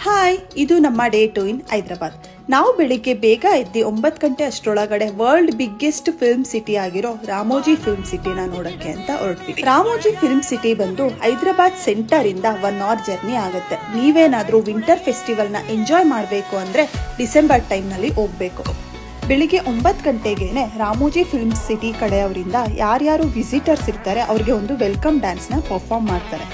Hi, ಇದು ನಮ್ಮ day 2 ಇನ್ ಹೈದರಾಬಾದ್. ನಾವು ಬೆಳಿಗ್ಗೆ ಬೇಗ ಎದ್ದು 9 ಗಂಟೆ ಅಷ್ಟರೊಳಗಡೆ ವರ್ಲ್ಡ್ ಬಿಗ್ಗೆಸ್ಟ್ ಫಿಲ್ಮ್ ಸಿಟಿ ಆಗಿರೋ ರಾಮೋಜಿ ಫಿಲ್ಮ್ ಸಿಟಿನ ನೋಡಕ್ಕೆ ಅಂತ ಹೊರಟ್ವಿ. ರಾಮೋಜಿ ಫಿಲ್ಮ್ ಸಿಟಿ ಬಂದು ಹೈದರಾಬಾದ್ ಸೆಂಟರ್ ಇಂದ 1 ಅವರ್ ಜರ್ನಿ ಆಗುತ್ತೆ. ನೀವೇನಾದ್ರೂ ವಿಂಟರ್ ಫೆಸ್ಟಿವಲ್ ನ ಎಂಜಾಯ್ ಮಾಡಬೇಕು ಅಂದ್ರೆ ಡಿಸೆಂಬರ್ ಟೈಮ್ ನಲ್ಲಿ ಹೋಗ್ಬೇಕು. ಬೆಳಿಗ್ಗೆ 9 ಗಂಟೆಗೇನೆ ರಾಮೋಜಿ ಫಿಲ್ಮ್ ಸಿಟಿ ಕಡೆಯವರಿಂದ ಯಾರ್ಯಾರು ವಿಸಿಟರ್ಸ್ ಇರ್ತಾರೆ ಅವ್ರಿಗೆ ಒಂದು ವೆಲ್ಕಮ್ ಡ್ಯಾನ್ಸ್ ನ ಪರ್ಫಾರ್ಮ್ ಮಾಡ್ತಾರೆ.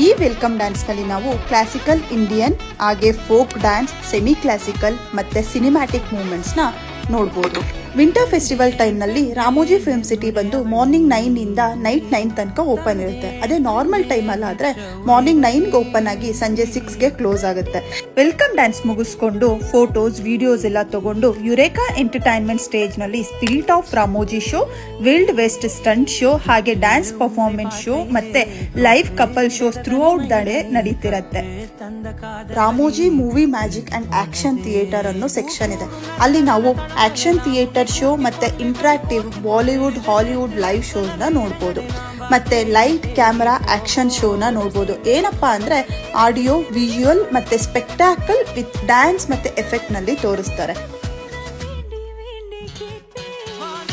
ಈ ವೆಲ್ಕಮ್ ಡ್ಯಾನ್ಸ್ ನಲ್ಲಿ ನಾವು ಕ್ಲಾಸಿಕಲ್ ಇಂಡಿಯನ್ ಹಾಗೆ ಫೋಕ್ ಡ್ಯಾನ್ಸ್, ಸೆಮಿ ಕ್ಲಾಸಿಕಲ್ ಮತ್ತೆ ಸಿನಿಮ್ಯಾಟಿಕ್ ಮೂವ್ಮೆಂಟ್ಸ್ ನ ನೋಡಬಹುದು. ವಿಂಟರ್ ಫೆಸ್ಟಿವಲ್ ಟೈಮ್ ನಲ್ಲಿ ರಾಮೋಜಿ ಫಿಲ್ಮ್ ಸಿಟಿ ಬಂದು ಮಾರ್ನಿಂಗ್ 9 ಇಂದ ನೈಟ್ 9 ತನಕ ಓಪನ್ ಇರುತ್ತೆ. ಅದೇ ನಾರ್ಮಲ್ ಟೈಮ್ ಅಲ್ಲಾದ್ರೆ ಮಾರ್ನಿಂಗ್ 9 ಓಪನ್ ಆಗಿ ಸಂಜೆ 6 ಕ್ಲೋಸ್ ಆಗುತ್ತೆ. ವೆಲ್ಕಮ್ ಡ್ಯಾನ್ಸ್ ಮುಗಿಸ್ಕೊಂಡು ಫೋಟೋಸ್, ವಿಡಿಯೋಸ್ ಎಲ್ಲ ತಗೊಂಡು ಯುರೇಕಾ ಎಂಟರ್ಟೈನ್ಮೆಂಟ್ ಸ್ಟೇಜ್ ನಲ್ಲಿ spirit of Ramoji show, wild west stunt show ಹಾಗೆ ಡ್ಯಾನ್ಸ್ ಪರ್ಫಾರ್ಮೆನ್ಸ್ ಶೋ ಮತ್ತೆ live couple shows throughout the day ನಡೀತಿರತ್ತೆ. Ramoji movie magic and action theatre ಅನ್ನೋ ಸೆಕ್ಷನ್ ಇದೆ. ಅಲ್ಲಿ ನಾವು ಆಕ್ಷನ್ ಥಿಯೇಟರ್ ಶೋ ಮತ್ತೆ interactive Bollywood, Hollywood live shows ನ ನೋಡಬಹುದು. ಮತ್ತೆ ಲೈಟ್ ಕ್ಯಾಮೆರಾ ಆಕ್ಷನ್ ಶೋ ನ ನೋಡಬಹುದು. ಏನಪ್ಪಾ ಅಂದ್ರೆ ಆಡಿಯೋ, ವಿಜುವಲ್ ಮತ್ತೆ ಸ್ಪೆಕ್ಟಾಕಲ್ ವಿತ್ ಡ್ಯಾನ್ಸ್ ಮತ್ತೆ ಎಫೆಕ್ಟ್ ನಲ್ಲಿ ತೋರಿಸ್ತಾರೆ.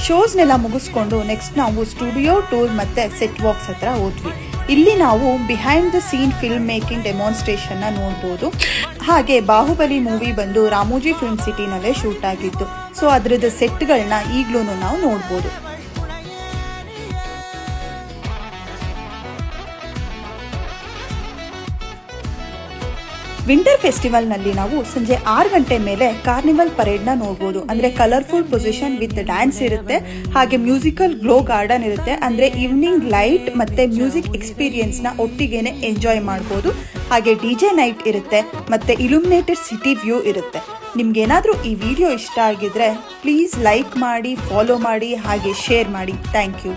ಶೋಸ್ನೆಲ್ಲ ಮುಗಿಸ್ಕೊಂಡು ನೆಕ್ಸ್ಟ್ ನಾವು ಸ್ಟುಡಿಯೋ ಟೂರ್ ಮತ್ತೆ ಸೆಟ್ ವಾಕ್ಸ್ ಹತ್ರ ಹೋದ್ವಿ. ಇಲ್ಲಿ ನಾವು behind the scene film making demonstration ನ ನೋಡಬಹುದು. ಹಾಗೆ ಬಾಹುಬಲಿ ಮೂವಿ ಬಂದು ರಾಮೋಜಿ ಫಿಲ್ಮ್ ಸಿಟಿನಲ್ಲೇ ಶೂಟ್ ಆಗಿತ್ತು. ಸೊ ಅದ್ರದ್ದು ಸೆಟ್ಗಳನ್ನ ಈಗ್ಲೂ ನಾವು ನೋಡಬಹುದು. ವಿಂಟರ್ ಫೆಸ್ಟಿವಲ್ ನಲ್ಲಿ ನಾವು ಸಂಜೆ 6 ಗಂಟೆ ಮೇಲೆ ಕಾರ್ನಿವಲ್ ಪರೇಡ್ ನ ನೋಡಬಹುದು. ಅಂದ್ರೆ ಕಲರ್ಫುಲ್ ಪೊಸಿಷನ್ ವಿತ್ ಡ್ಯಾನ್ಸ್ ಇರುತ್ತೆ, ಹಾಗೆ ಮ್ಯೂಸಿಕಲ್ ಗ್ಲೋ ಗಾರ್ಡನ್ ಇರುತ್ತೆ. ಅಂದ್ರೆ ಈವ್ನಿಂಗ್ ಲೈಟ್ ಮತ್ತೆ ಮ್ಯೂಸಿಕ್ ಎಕ್ಸ್ಪೀರಿಯನ್ಸ್ ನ ಒಟ್ಟಿಗೆನೆ ಎಂಜಾಯ್ ಮಾಡಬಹುದು. ಹಾಗೆ ಡಿಜೆ ನೈಟ್ ಇರುತ್ತೆ ಮತ್ತೆ ಇಲ್ಯುಮಿನೇಟೆಡ್ ಸಿಟಿ ವ್ಯೂ ಇರುತ್ತೆ. ನಿಮ್ಗೇನಾದ್ರೂ ಈ ವಿಡಿಯೋ ಇಷ್ಟ ಆಗಿದ್ರೆ ಪ್ಲೀಸ್ ಲೈಕ್ ಮಾಡಿ, ಫಾಲೋ ಮಾಡಿ ಹಾಗೆ ಶೇರ್ ಮಾಡಿ. Thank you.